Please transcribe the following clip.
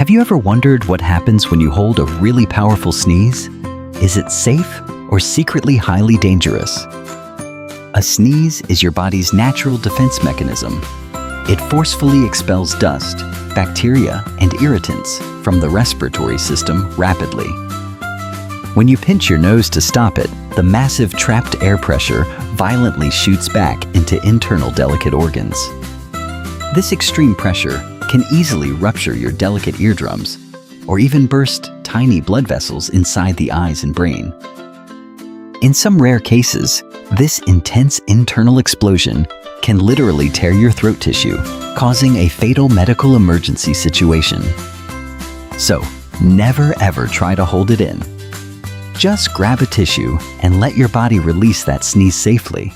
Have you ever wondered what happens when you hold a really powerful sneeze? Is it safe or secretly highly dangerous? A sneeze is your body's natural defense mechanism. It forcefully expels dust, bacteria, and irritants from the respiratory system rapidly. When you pinch your nose to stop it, the massive trapped air pressure violently shoots back into internal delicate organs. This extreme pressure can easily rupture your delicate eardrums or even burst tiny blood vessels inside the eyes and brain. In some rare cases, this intense internal explosion can literally tear your throat tissue, causing a fatal medical emergency situation. So, never ever try to hold it in. Just grab a tissue and let your body release that sneeze safely.